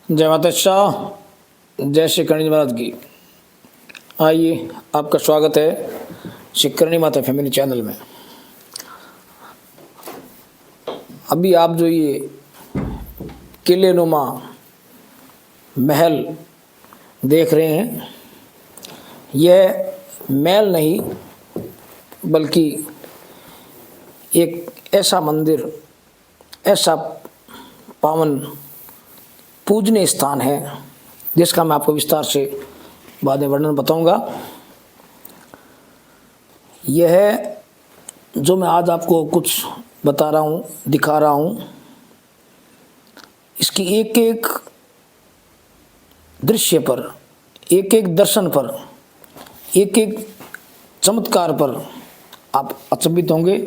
जय माता शाह, जय श्री करणी महाराज की। आइए, आपका स्वागत है श्री करणी माता फैमिली चैनल में। अभी आप जो ये किले नुमा महल देख रहे हैं, यह महल नहीं बल्कि एक ऐसा मंदिर, ऐसा पावन पूजनीय स्थान है जिसका मैं आपको विस्तार से बाद में वर्णन बताऊंगा। यह जो मैं आज आपको कुछ बता रहा हूँ, दिखा रहा हूँ, इसकी एक एक दृश्य पर, एक एक दर्शन पर, एक एक चमत्कार पर आप अचंभित होंगे।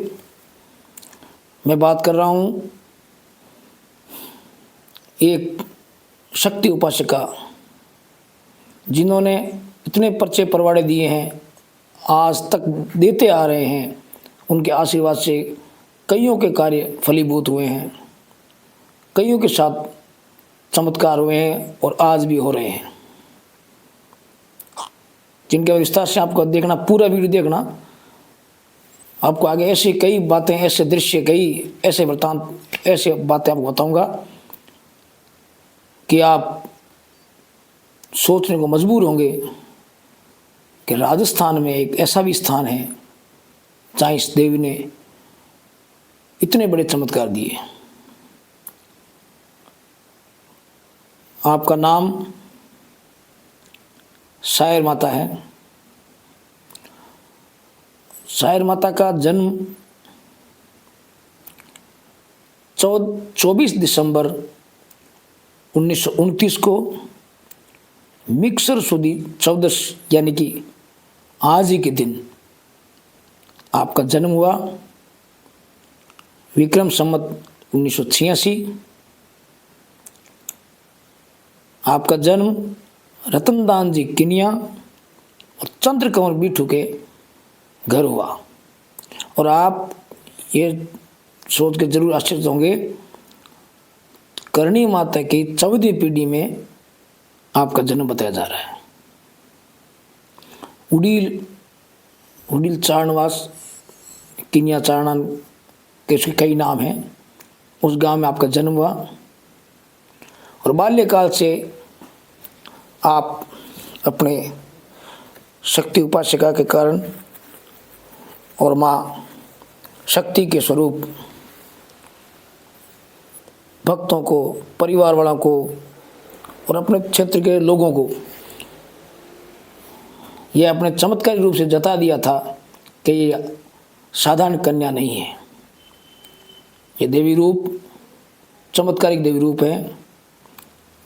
मैं बात कर रहा हूँ एक शक्ति उपासिका जिन्होंने इतने पर्चे परवाड़े दिए हैं, आज तक देते आ रहे हैं। उनके आशीर्वाद से कईयों के कार्य फलीभूत हुए हैं, कईयों के साथ चमत्कार हुए हैं और आज भी हो रहे हैं, जिनके विस्तार से आपको देखना, पूरा वीडियो देखना। आपको आगे ऐसी कई बातें, ऐसे दृश्य, कई ऐसे वृत्तांत, ऐसे बातें आपको बताऊंगा कि आप सोचने को मजबूर होंगे कि राजस्थान में एक ऐसा भी स्थान है जहाँ इस देवी ने इतने बड़े चमत्कार दिए। आपका नाम शायर माता है। शायर माता का जन्म 24 दिसंबर 1929 को मिक्सर सुदी 14 यानी कि आज ही के दिन आपका जन्म हुआ। विक्रम संवत 1986। आपका जन्म रतनदान जी किनिया और चंद्र कंवर बीठू के घर हुआ। और आप ये सोच के जरूर आश्चर्य होंगे, करणी माता की 14वीं पीढ़ी में आपका जन्म बताया जा रहा है। उड़ील चारणवास, किनिया चारणन के उसके कई नाम हैं। उस गांव में आपका जन्म हुआ और बाल्यकाल से आप अपने शक्ति उपासिका के कारण और माँ शक्ति के स्वरूप भक्तों को, परिवार वालों को और अपने क्षेत्र के लोगों को यह अपने चमत्कारी रूप से जता दिया था कि ये साधारण कन्या नहीं है, ये देवी रूप, चमत्कारिक देवी रूप है,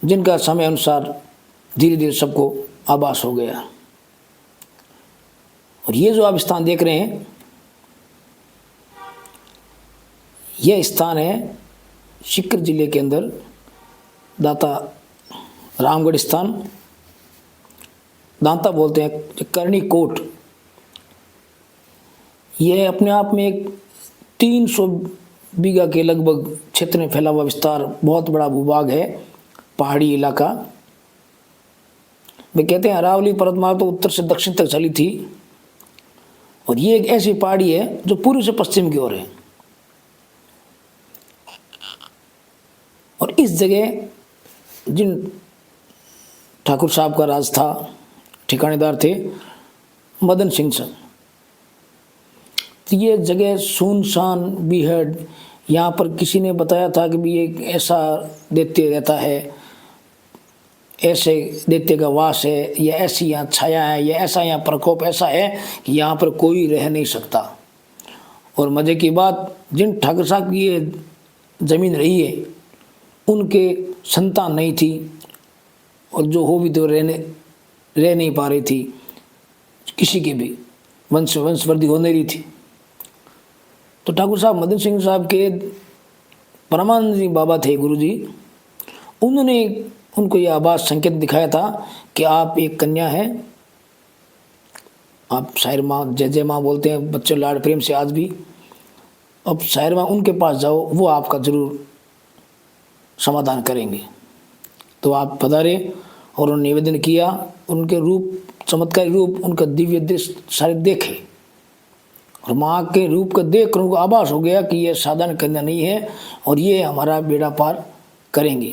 जिनका समय अनुसार धीरे धीरे सबको आभास हो गया। और ये जो आप स्थान देख रहे हैं, यह स्थान है सीकर जिले के अंदर दाता रामगढ़ स्थान, दांता बोलते हैं, करणी कोट। यह अपने आप में एक 300 बीघा के लगभग क्षेत्र में फैला हुआ विस्तार, बहुत बड़ा भूभाग है, पहाड़ी इलाका। वे कहते हैं अरावली पर्वतमाला तो उत्तर से दक्षिण तक चली थी, और ये एक ऐसी पहाड़ी है जो पूर्व से पश्चिम की ओर है। और इस जगह जिन ठाकुर साहब का राज था, ठिकानेदार थे मदन सिंह सर, तो ये जगह सुनसान बीहड़, यहाँ पर किसी ने बताया था कि भी एक ऐसा दैत्य रहता है, ऐसे दैत्य का वास है, या ऐसी यहाँ छाया है, या ऐसा यहाँ प्रकोप ऐसा है कि यहाँ पर कोई रह नहीं सकता। और मज़े की बात, जिन ठाकुर साहब की ये ज़मीन रही है उनके संतान नहीं थी, और जो हो भी तो रह नहीं पा रही थी, किसी की भी वंशवृद्धि हो नहीं रही थी। तो ठाकुर साहब मदन सिंह साहब के परमानंद जी बाबा थे, गुरु जी, उन्होंने उनको यह आभास संकेत दिखाया था कि आप एक कन्या हैं। आप शायर माँ, जय जय माँ बोलते हैं बच्चे लाड प्रेम से आज भी। अब शायर माँ उनके पास जाओ, वो आपका जरूर समाधान करेंगे। तो आप पधारे और उन्होंने निवेदन किया। उनके रूप, चमत्कारी रूप, उनका दिव्य दृश्य सारे देखे और माँ के रूप को देख कर उनको आभास हो गया कि ये साधारण कन्या नहीं है और ये हमारा बेड़ा पार करेंगे।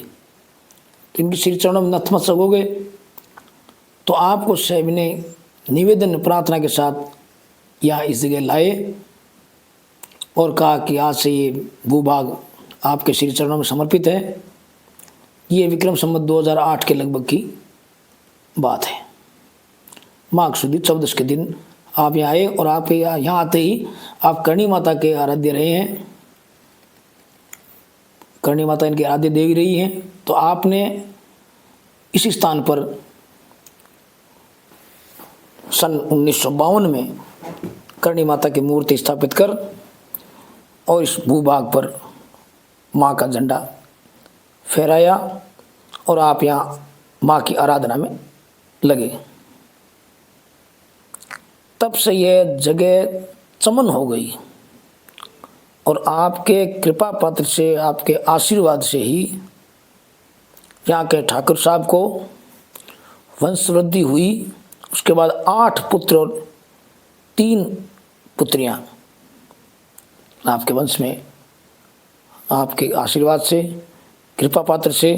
तो इनके श्री चरणों में नतमस्तक हो गए। तो आपको साहब ने निवेदन प्रार्थना के साथ यहाँ इस जगह लाए और कहा कि आज से ये भूभाग आपके श्री चरणों में समर्पित है। ये विक्रम संवत 2008 के लगभग की बात है। माघ शुद्ध 14 के दिन आप यहाँ आए और आप यहाँ आते ही आप करणी माता के आराध्य रहे हैं। करणी माता इनकी आराध्य देवी रही हैं। तो आपने इसी स्थान पर सन 1952 में करणी माता की मूर्ति स्थापित कर और इस भूभाग पर माँ का झंडा फहराया और आप यहाँ माँ की आराधना में लगे। तब से यह जगह चमन हो गई और आपके कृपा पात्र से, आपके आशीर्वाद से ही यहाँ के ठाकुर साहब को वंश वृद्धि हुई। उसके बाद 8 पुत्र और 3 पुत्रियाँ आपके वंश में, आपके आशीर्वाद से, कृपा पात्र से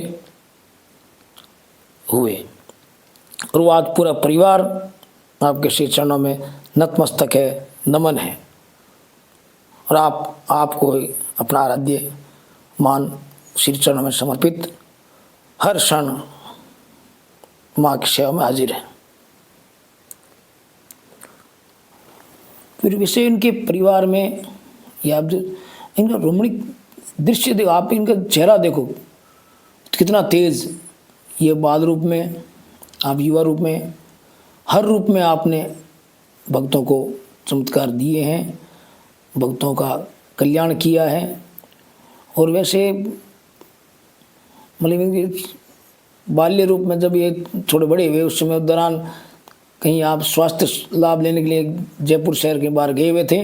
हुए। और वो आज पूरा परिवार आपके श्री चरणों में नतमस्तक है, नमन है और आपको अपना आराध्य मान श्री चरणों में समर्पित हर क्षण माँ की सेवा में हाजिर है। फिर वैसे इनके परिवार में या आप जो इनका रोमणिक दृश्य देखो, आप इनका चेहरा देखो कितना तेज, ये बाल रूप में, आप युवा रूप में, हर रूप में आपने भक्तों को चमत्कार दिए हैं, भक्तों का कल्याण किया है। और वैसे मतलब इनके बाल्य रूप में जब ये थोड़े बड़े हुए उस समय दौरान कहीं आप स्वास्थ्य लाभ लेने के लिए जयपुर शहर के बाहर गए हुए थे।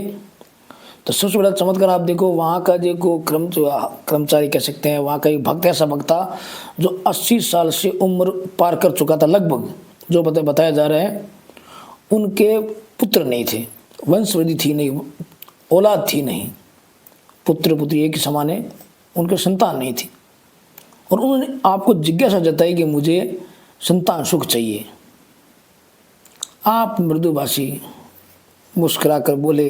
तो सबसे बड़ा चमत्कार आप देखो, वहाँ का जो कर्मचारी कह सकते हैं, वहाँ का एक भक्त ऐसा भक्त था जो 80 साल से उम्र पार कर चुका था लगभग, जो बताया जा रहा है। उनके पुत्र नहीं थे, वंशवृद्धि थी नहीं, औलाद थी नहीं, पुत्र पुत्री एक ही समान है, उनके संतान नहीं थी। और उन्होंने आपको जिज्ञासा जताई कि मुझे संतान सुख चाहिए। आप मृदुभाषी मुस्कुरा कर बोले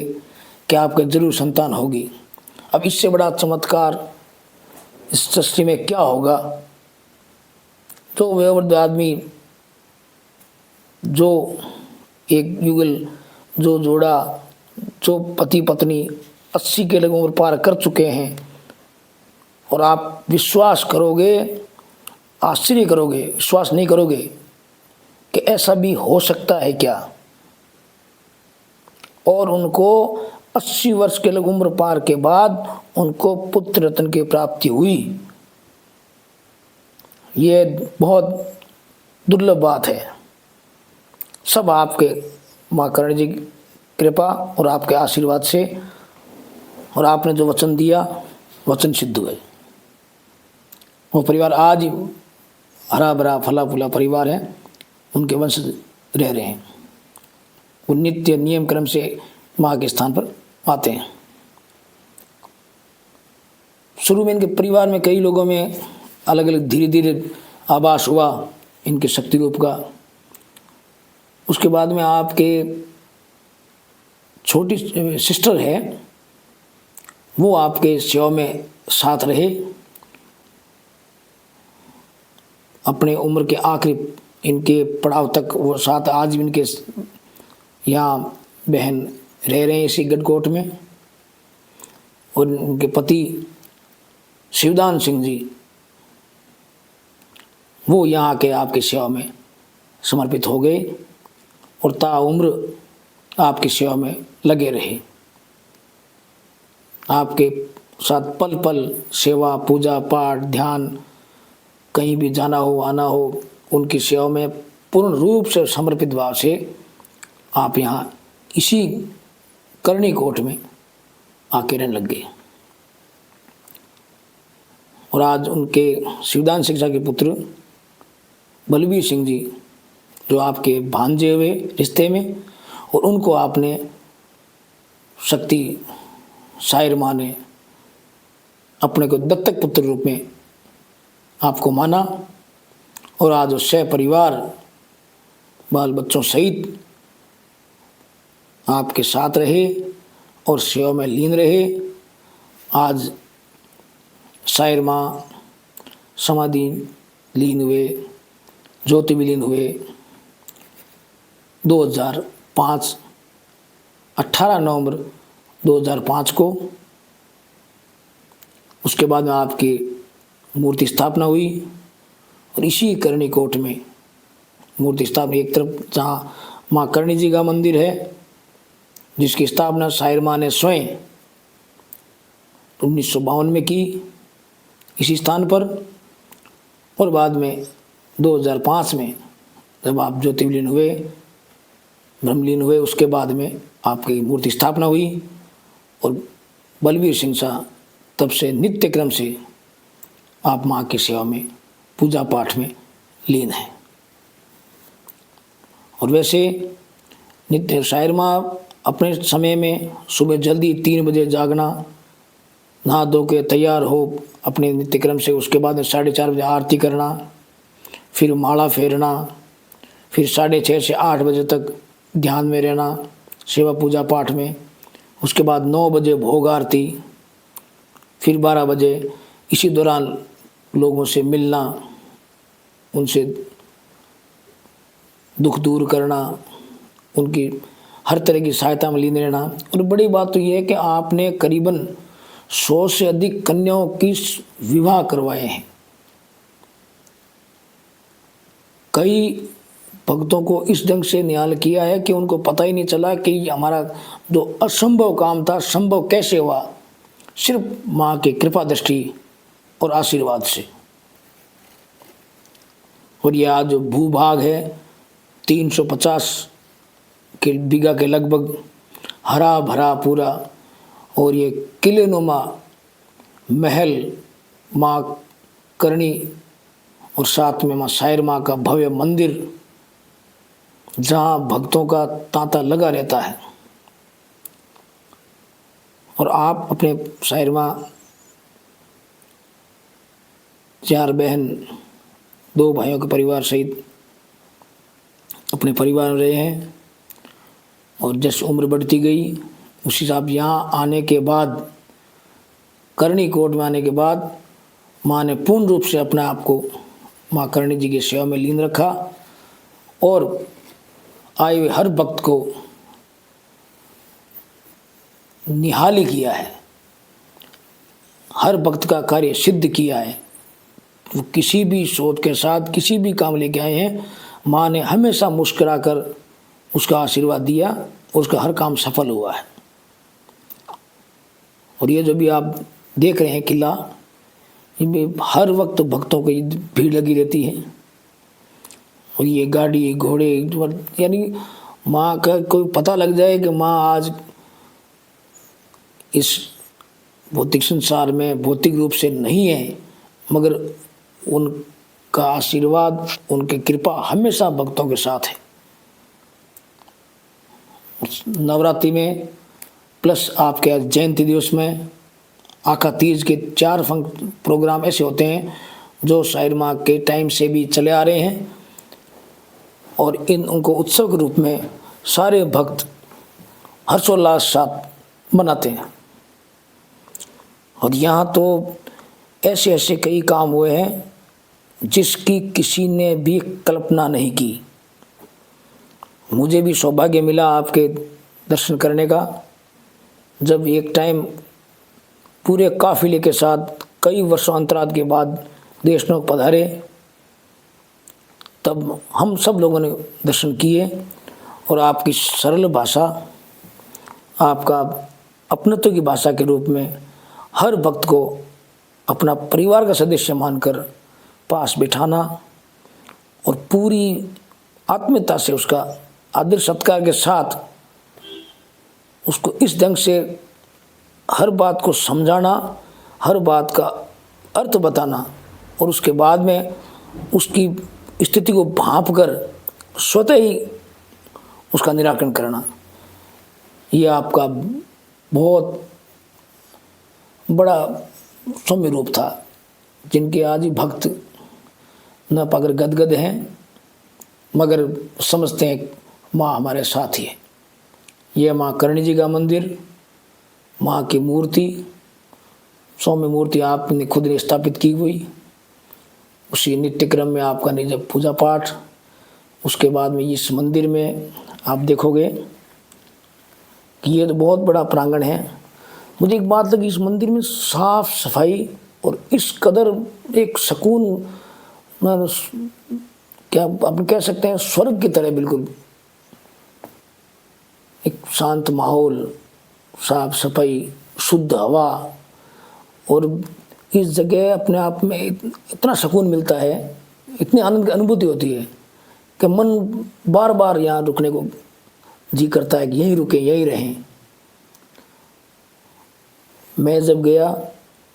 कि आपके जरूर संतान होगी। अब इससे बड़ा चमत्कार इस सृष्टि में क्या होगा। तो वयोवृद्ध आदमी, जो एक युगल, जो जोड़ा, जो पति पत्नी 80 के लगभग उम्र पार कर चुके हैं, और आप विश्वास करोगे, आश्चर्य करोगे, विश्वास नहीं करोगे कि ऐसा भी हो सकता है क्या। और उनको 80 वर्ष के लगभग उम्र पार के बाद उनको पुत्र रत्न की प्राप्ति हुई। ये बहुत दुर्लभ बात है। सब आपके माँ करणी जी की कृपा और आपके आशीर्वाद से, और आपने जो वचन दिया वचन सिद्ध हुए। वो परिवार आज हरा भरा फला फूला परिवार है, उनके वंश रह रहे हैं। वो नित्य नियम क्रम से माँ के स्थान पर आते हैं। शुरू में इनके परिवार में कई लोगों में अलग अलग धीरे धीरे आभास हुआ इनके शक्ति रूप का। उसके बाद में आपके छोटी सिस्टर है, वो आपके सेवा में साथ रहे। अपने उम्र के आखिरी इनके पड़ाव तक वो साथ आज भी इनके यहाँ बहन रह रहे हैं इसी गढ़कोट में। और उनके पति शिवदान सिंह जी, वो यहाँ के आपकी सेवा में समर्पित हो गए और ताउम्र आपकी सेवा में लगे रहे। आपके साथ पल पल सेवा, पूजा पाठ, ध्यान, कहीं भी जाना हो आना हो, उनकी सेवा में पूर्ण रूप से समर्पित भाव से आप यहाँ इसी करणी कोट में आके रहने लग गए। और आज उनके शिवदान सिंह के पुत्र बलबीर सिंह जी जो आपके भांजे हुए रिश्ते में, और उनको आपने शक्ति शायर माँ ने अपने को दत्तक पुत्र रूप में आपको माना, और आज वो परिवार बाल बच्चों सहित आपके साथ रहे और सेवा में लीन रहे। आज शायर माँ समाधि लीन हुए, ज्योति विलीन हुए 2005 18 नवंबर 2005 को। उसके बाद में आपकी मूर्ति स्थापना हुई, और इसी करणी कोट में मूर्ति स्थापना, एक तरफ जहाँ माँ करणी जी का मंदिर है जिसकी स्थापना शायर माँ ने स्वयं 1952 में की इसी स्थान पर, और बाद में 2005 में जब आप ज्योतिर्विलीन हुए, ब्रह्मलीन हुए, उसके बाद में आपकी मूर्ति स्थापना हुई। और बलबीर सिंह शाह तब से नित्य क्रम से आप माँ की सेवा में, पूजा पाठ में लीन हैं। और वैसे नित्य शायर माँ अपने समय में सुबह जल्दी 3 बजे जागना, नहा धो के तैयार हो अपने नित्य क्रम से, उसके बाद में 4:30 बजे आरती करना, फिर माला फेरना, फिर 6:30 से 8 बजे तक ध्यान में रहना, सेवा पूजा पाठ में, उसके बाद 9 बजे भोग आरती, फिर 12 बजे इसी दौरान लोगों से मिलना, उनसे दुख दूर करना, उनकी हर तरह की सहायता में लीन रहना। और बड़ी बात तो ये है कि आपने करीबन 100 से अधिक कन्याओं की विवाह करवाए हैं। कई भक्तों को इस ढंग से निहाल किया है कि उनको पता ही नहीं चला कि हमारा जो असंभव काम था संभव कैसे हुआ, सिर्फ माँ की कृपा दृष्टि और आशीर्वाद से। और यह आज भूभाग है 350 के बीघा के लगभग, हरा भरा पूरा, और ये किलेनुमा महल माँ करणी और साथ में माँ शायर माँ का भव्य मंदिर, जहाँ भक्तों का तांता लगा रहता है। और आप अपने शायर माँ 4 बहन 2 भाइयों के परिवार सहित अपने परिवार में रहे हैं। और जैसे उम्र बढ़ती गई उसी हिसाब यहाँ आने के बाद, करणी कोट में आने के बाद, माँ ने पूर्ण रूप से अपने आप को माँ करणी जी की सेवा में लीन रखा, और आए हुए हर भक्त को निहाली किया है, हर भक्त का कार्य सिद्ध किया है। वो किसी भी सोच के साथ किसी भी काम लेके आए हैं, माँ ने हमेशा मुस्कुराकर उसका आशीर्वाद दिया, और उसका हर काम सफल हुआ है। और ये जो भी आप देख रहे हैं किला, ये हर वक्त भक्तों की भीड़ लगी रहती है। और ये गाड़ी घोड़े, यानी माँ का कोई पता लग जाए कि माँ आज इस भौतिक संसार में भौतिक रूप से नहीं है, मगर उनका आशीर्वाद, उनकी कृपा हमेशा भक्तों के साथ है। नवरात्रि में प्लस आपके आज जयंती दिवस में आका तीज के 4 प्रोग्राम ऐसे होते हैं जो शायर माँ के टाइम से भी चले आ रहे हैं, और उनको उत्सव के रूप में सारे भक्त हर्षोल्लास साथ मनाते हैं। और यहाँ तो ऐसे ऐसे कई काम हुए हैं जिसकी किसी ने भी कल्पना नहीं की। मुझे भी सौभाग्य मिला आपके दर्शन करने का, जब एक टाइम पूरे काफिले के साथ कई वर्षों अंतराल के बाद देशनोक पधारे, तब हम सब लोगों ने दर्शन किए। और आपकी सरल भाषा, आपका अपनत्व की भाषा के रूप में हर भक्त को अपना परिवार का सदस्य मानकर पास बिठाना, और पूरी आत्मीयता से उसका आदर सत्कार के साथ उसको इस ढंग से हर बात को समझाना, हर बात का अर्थ बताना, और उसके बाद में उसकी स्थिति को भांप कर स्वतः ही उसका निराकरण करना, यह आपका बहुत बड़ा सौम्य रूप था, जिनके आज ही भक्त न पाकर गदगद हैं, मगर समझते हैं माँ हमारे साथ ही है। यह माँ करणी जी का मंदिर, माँ की मूर्ति, सौम्य मूर्ति आपने खुद ने स्थापित की हुई। उसी नित्य क्रम में आपका निज पूजा पाठ, उसके बाद में इस मंदिर में आप देखोगे कि ये तो बहुत बड़ा प्रांगण है। मुझे एक बात लगी, इस मंदिर में साफ सफाई और इस कदर एक सुकून, क्या आप कह सकते हैं स्वर्ग की तरह, बिल्कुल एक शांत माहौल, साफ सफाई, शुद्ध हवा, और इस जगह अपने आप में इतना सुकून मिलता है, इतनी आनंद की अनुभूति होती है कि मन बार बार यहाँ रुकने को जी करता है कि यहीं रुके, यहीं रहें। मैं जब गया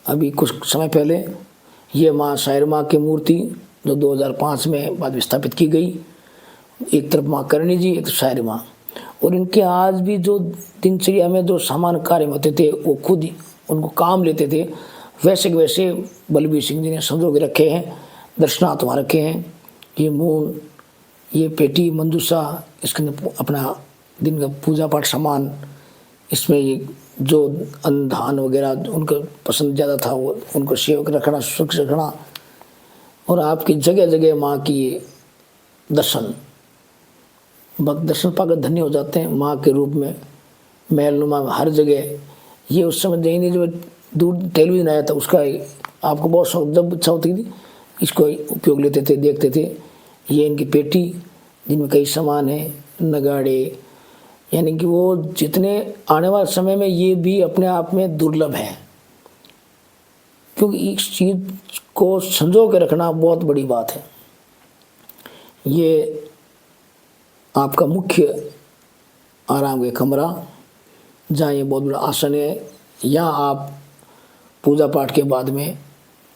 अभी कुछ समय पहले, ये माँ शायर माँ की मूर्ति जो 2005 में बाद स्थापित की गई, एक तरफ माँ करणी जी, एक शायर माँ, और इनके आज भी जो दिनचर्या में जो सामान्य कार्य होते थे वो खुद उनको काम लेते थे, वैसे के वैसे बलबीर सिंह जी ने संजो के रखे हैं, दर्शनार्थ वहाँ रखे हैं। ये मून, ये पेटी मंजूसा, इसके अंदर अपना दिन का पूजा पाठ सामान, इसमें ये जो अन्न धान वगैरह उनको पसंद ज़्यादा था वो उनको सेव कर रखना, सुरक्षित रखना, और आपकी जगह जगह माँ की दर्शन, भक्त दर्शन पाकर धन्य हो जाते हैं माँ के रूप में, महलनुमा हर जगह। ये उस समय नहीं जो दूर टेलीविज़न आया था उसका आपको बहुत शौक, जब इच्छा होती थी इसको उपयोग लेते थे, देखते थे। ये इनकी पेटी जिनमें कई सामान है, नगाड़े, यानी कि वो जितने आने वाले समय में ये भी अपने आप में दुर्लभ है, क्योंकि इस चीज़ को संजो के रखना बहुत बड़ी बात है। ये आपका मुख्य आराम का कमरा, जहाँ ये बहुत बड़ा आसन है, यहाँ आप पूजा पाठ के बाद में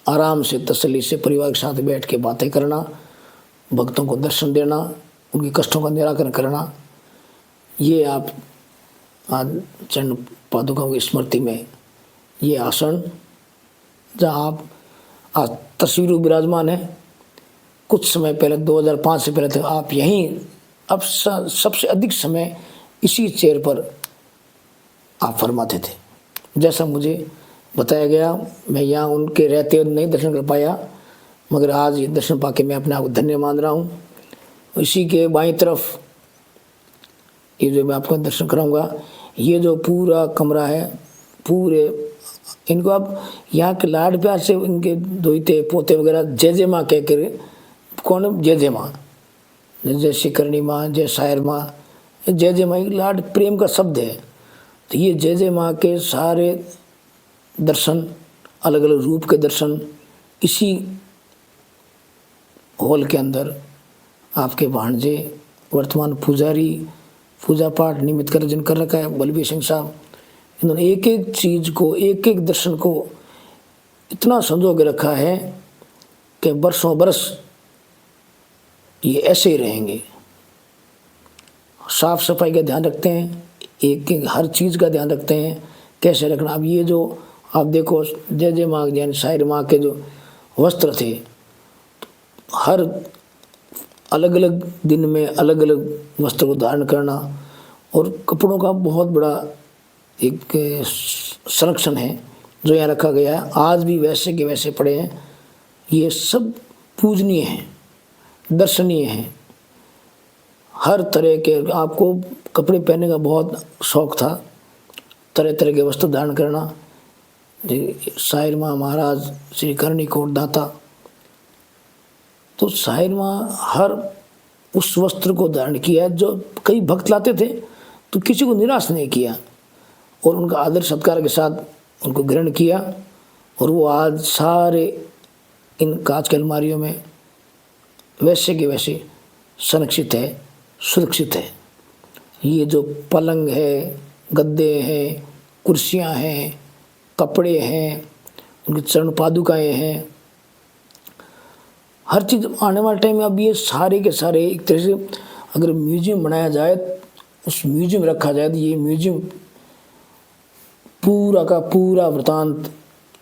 आराम से तसल्ली से परिवार के साथ बैठ के बातें करना, भक्तों को दर्शन देना, उनके कष्टों का निराकरण करना, ये आप आज चरण पादुकाओं की स्मृति में ये आसन, जहाँ आप आज तस्वीर विराजमान है, कुछ समय पहले 2005 से पहले तक आप यहीं, अब सबसे अधिक समय इसी चेयर पर आप फरमाते थे। जैसा मुझे बताया गया, मैं यहाँ उनके रहते नहीं दर्शन कर पाया, मगर आज ये दर्शन पाके मैं अपने आप को धन्य मान रहा हूँ। इसी के बाईं तरफ ये जो मैं आपको दर्शन कराऊंगा, ये जो पूरा कमरा है, पूरे इनको आप यहाँ के लाड प्यार से इनके दोहिते पोते वगैरह जय जय माँ कह कर, कौन जय जय माँ, जय श्री करणी माँ, जय शायर माँ, जय जय माँ लाड प्रेम का शब्द है। तो ये जय जय माँ के सारे दर्शन, अलग अलग रूप के दर्शन इसी हॉल के अंदर आपके भांजे वर्तमान पुजारी पूजा पाठ निमित्त कर जिन कर रखा है बलबीर सिंह साहब, इन्होंने एक एक चीज़ को, एक एक दर्शन को इतना संजो के रखा है कि बरसों बरस ये ऐसे ही रहेंगे। साफ सफाई का ध्यान रखते हैं, एक एक हर चीज़ का ध्यान रखते हैं कैसे रखना। अब ये जो आप देखो जय जय माँ जैन शायर माँ के जो वस्त्र थे, हर अलग अलग दिन में अलग अलग वस्त्र को धारण करना, और कपड़ों का बहुत बड़ा एक संरक्षण है जो यहाँ रखा गया है, आज भी वैसे के वैसे पड़े हैं। ये सब पूजनीय हैं, दर्शनीय हैं। हर तरह के आपको कपड़े पहनने का बहुत शौक़ था, तरह तरह के वस्त्र धारण करना। शायर माँ महाराज श्री करणी कोट दाता, तो शायर माँ हर उस वस्त्र को धारण किया जो कई भक्त लाते थे, तो किसी को निराश नहीं किया, और उनका आदर सत्कार के साथ उनको ग्रहण किया, और वो आज सारे इन कांच की अलमारियों में वैसे के वैसे संरक्षित है, सुरक्षित है। ये जो पलंग है, गद्दे हैं, कुर्सियां हैं, कपड़े हैं, उनकी चरण पादुकाएँ हैं, हर चीज़ आने वाले टाइम में अब ये सारे के सारे एक तरह से अगर म्यूजियम बनाया जाए, उस म्यूजियम में रखा जाए, तो ये म्यूजियम पूरा का पूरा वृतांत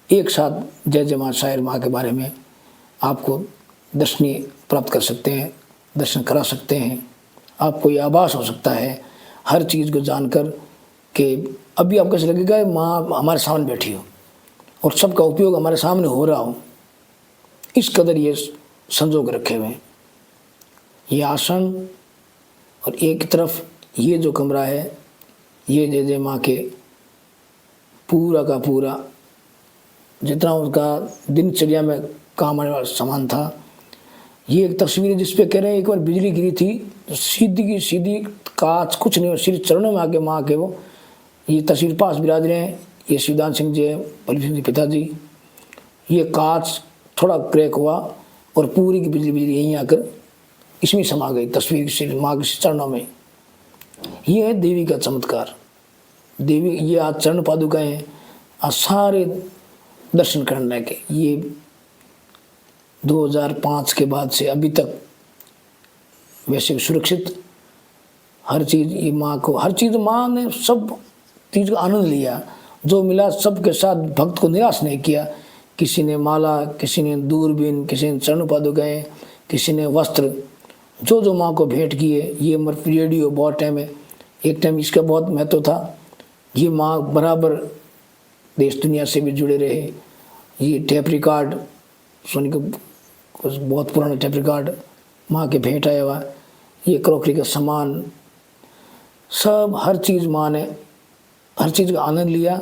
एक साथ जय जय माँ शायर माँ के बारे में आपको दर्शनीय प्राप्त कर सकते हैं, दर्शन करा सकते हैं। आपको ये आभास हो सकता है हर चीज़ को जानकर कि अभी आपको ऐसा लगेगा माँ हमारे सामने बैठी हो और सबका उपयोग हमारे सामने हो रहा हो। इस कदर ये संजो के रखे हुए हैं। ये आसन और एक तरफ ये जो कमरा है, ये जय जय माँ के पूरा का पूरा जितना उसका दिनचर्या में काम आने वाला सामान था। ये एक तस्वीर है जिस पे कह रहे हैं एक बार बिजली गिरी थी तो सीधी की सीधी कांच, कुछ नहीं, सिर्फ चरणों में आके माँ के वो ये तस्वीर पास विराज रहे हैं। ये शिवदान सिंह जी है, बलबीर सिंह जी पिताजी। ये कांच थोड़ा क्रैक हुआ और पूरी की बिजली यहीं आकर इसमें समा गई तस्वीर श्री माँ के चरणों में। ये है देवी का चमत्कार। देवी ये आज चरण पादुकाएं हैं, आज सारे दर्शन करने के। ये 2005 के बाद से अभी तक वैसे सुरक्षित हर चीज़, ये माँ को हर चीज़, माँ ने सब चीज़ का आनंद लिया। जो मिला सबके साथ, भक्त को निराश नहीं किया। किसी ने माला, किसी ने दूरबीन, किसी ने चरण पादुकाएं, किसी ने वस्त्र, जो जो माँ को भेंट किए। ये रेडियो बहुत टाइम है, एक टाइम इसका बहुत महत्व था। ये माँ बराबर देश दुनिया से भी जुड़े रहे। ये टेप रिकॉर्ड सुन के, बहुत पुराना टेप रिकॉर्ड माँ के भेंट आया हुआ। ये क्रॉकरी का सामान, सब हर चीज़ माँ ने हर चीज़ का आनंद लिया।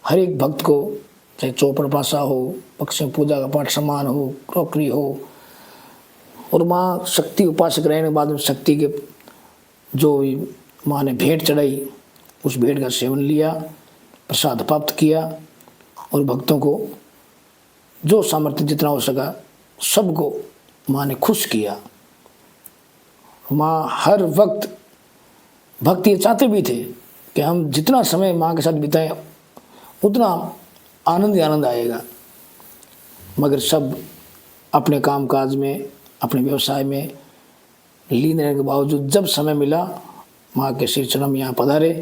हर एक भक्त को, चाहे चौपड़ पासा हो, पक्ष पूजा का पाठ सामान हो, क्रॉकरी हो, और माँ शक्ति उपासक रहने के बाद में शक्ति के जो माँ ने भेंट चढ़ाई, उस भेंट का सेवन लिया, प्रसाद प्राप्त किया और भक्तों को जो सामर्थ्य जितना हो सका सबको माँ ने खुश किया। माँ हर वक्त, भक्त ये चाहते भी थे कि हम जितना समय माँ के साथ बिताएं उतना आनंद ही आनंद आएगा, मगर सब अपने कामकाज में, अपने व्यवसाय में लीन रहने के बावजूद जब समय मिला माँ के श्री चरण में यहाँ पधारे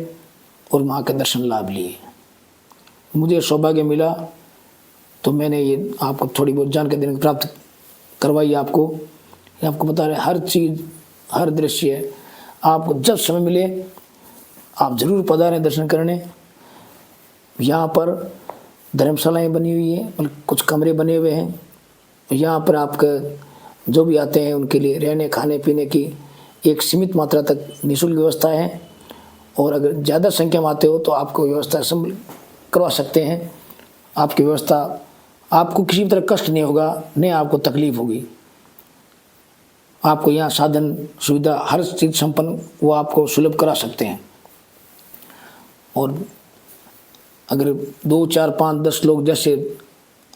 और माँ के दर्शन लाभ लिए। मुझे सौभाग्य मिला तो मैंने ये आपको थोड़ी बहुत जानकारी प्राप्त करवाई। आपको बता रहे हर चीज़, हर दृश्य आपको जब समय मिले आप ज़रूर पधारें दर्शन करने। यहाँ पर धर्मशालाएँ बनी हुई हैं, मतलब कुछ कमरे बने हुए हैं। यहाँ पर आपका जो भी आते हैं उनके लिए रहने खाने पीने की एक सीमित मात्रा तक निःशुल्क व्यवस्था है, और अगर ज़्यादा संख्या में आते हो तो आपको व्यवस्था सब करवा सकते हैं। आपकी व्यवस्था, आपको किसी भी तरह कष्ट नहीं होगा, नहीं आपको तकलीफ होगी। आपको यहाँ साधन सुविधा हर चीज़ संपन्न वो आपको सुलभ करा सकते हैं। और अगर 2, 4, 5, 10 लोग जैसे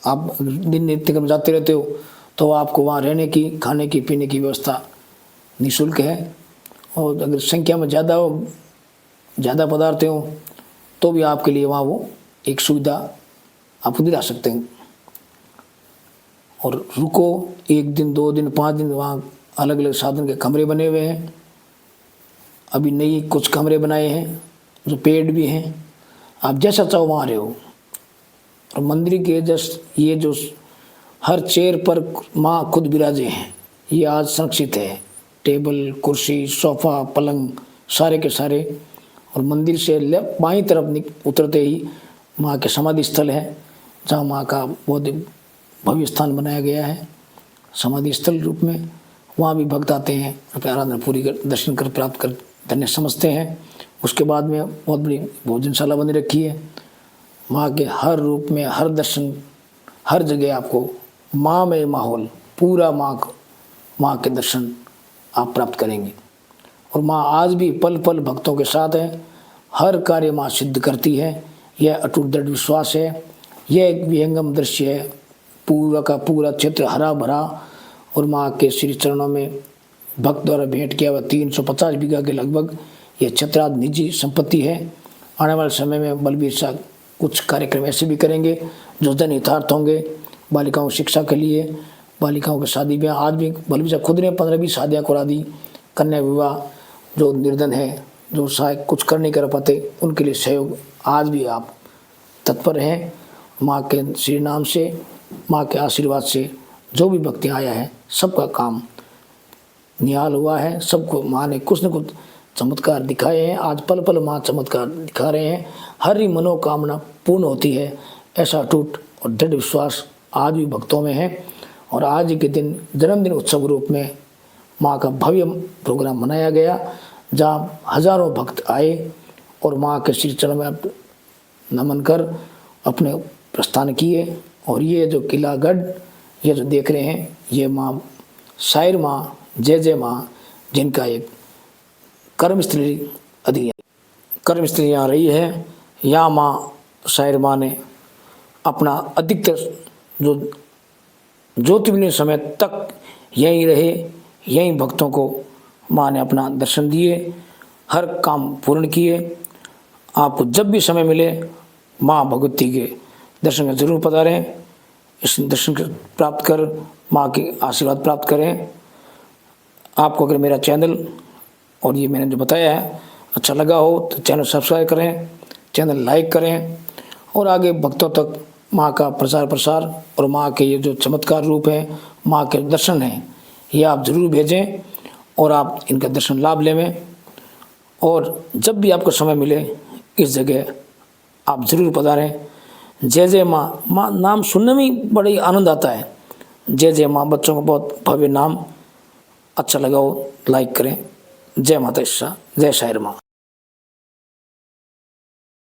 आप दिन नित्य जाते रहते हो तो आपको वहाँ रहने की, खाने की, पीने की व्यवस्था निःशुल्क है। और अगर संख्या में ज़्यादा हो, ज़्यादा पदार्थ हो तो भी आपके लिए वहाँ वो एक सुविधा आपको दिला सकते हैं। और रुको 1 दिन, 2 दिन, 5 दिन, वहाँ अलग अलग साधन के कमरे बने हुए हैं। अभी नई कुछ कमरे बनाए हैं जो पेड भी हैं, आप जैसा चाहो वहाँ रहो। और मंदिर के जस्ट ये जो हर चेयर पर माँ खुद विराजे हैं, ये आज संरक्षित है। टेबल, कुर्सी, सोफ़ा, पलंग सारे के सारे। और मंदिर से बाईं तरफ उतरते ही माँ के समाधि स्थल है, जहाँ माँ का बहुत भव्य स्थान बनाया गया है समाधि स्थल रूप में। वहाँ भी भक्त आते हैं, अपनी आराधना पूरी कर, दर्शन कर प्राप्त कर धन्य समझते हैं। उसके बाद में बहुत बड़ी भोजनशाला बनी रखी है। माँ के हर रूप में, हर दर्शन, हर जगह आपको माँ में माहौल, पूरा माँ के दर्शन आप प्राप्त करेंगे। और माँ आज भी पल पल भक्तों के साथ है, हर कार्य माँ सिद्ध करती है। यह अटूट दृढ़ विश्वास है। यह एक विहंगम दृश्य है, पूरा का पूरा क्षेत्र हरा भरा और माँ के श्री चरणों में भक्त द्वारा भेंट किया हुआ 350 बीघा के लगभग यह क्षेत्र आज निजी संपत्ति है। आने वाले समय में बलबीर साहब कुछ कार्यक्रम ऐसे भी करेंगे जो जनहितार्थ होंगे, बालिकाओं शिक्षा के लिए, बालिकाओं की शादी ब्याह आज भी बल्कि खुद ने 15-20 शादियाँ करा दी। कन्या विवाह जो निर्धन है, जो शायद कुछ कर नहीं कर पाते, उनके लिए सहयोग आज भी आप तत्पर हैं। माँ के श्री नाम से, माँ के आशीर्वाद से जो भी भक्ति आया है सबका काम निहाल हुआ है। सबको माँ ने कुछ न कुछ चमत्कार दिखाए हैं। आज पल पल माँ चमत्कार दिखा रहे हैं। हर ही मनोकामना पूर्ण होती है, ऐसा अटूट और दृढ़ विश्वास आज भी भक्तों में है। और आज के दिन जन्मदिन उत्सव रूप में माँ का भव्य प्रोग्राम मनाया गया, जहाँ हजारों भक्त आए और माँ के श्री चरण में नमन कर अपने प्रस्थान किए। और ये जो किलागढ़ ये जो देख रहे हैं, ये माँ शायर माँ जय जय माँ, जिनका एक कर्मस्थली कर्मस्थली यहाँ रही है। यहाँ माँ शायर माँ ने अपना अधिकतर जो ज्योतिर्लिंग समय तक यहीं रहे, यहीं भक्तों को माँ ने अपना दर्शन दिए, हर काम पूर्ण किए। आपको जब भी समय मिले माँ भगवती के दर्शन में जरूर पधारें। इस दर्शन प्राप्त कर माँ के आशीर्वाद प्राप्त करें। आपको अगर मेरा चैनल और ये मैंने जो बताया है अच्छा लगा हो तो चैनल सब्सक्राइब करें, चैनल लाइक करें और आगे भक्तों तक माँ का प्रचार प्रसार और माँ के ये जो चमत्कार रूप है, माँ के दर्शन हैं, ये आप ज़रूर भेजें और आप इनका दर्शन लाभ लेवें। और जब भी आपको समय मिले इस जगह आप ज़रूर पधारें। जय जय माँ, माँ नाम सुनने में बड़ी आनंद आता है। जय जय माँ बच्चों को बहुत भव्य नाम, अच्छा लगा हो लाइक करें। जय माता ईशा, जय शायर माँ।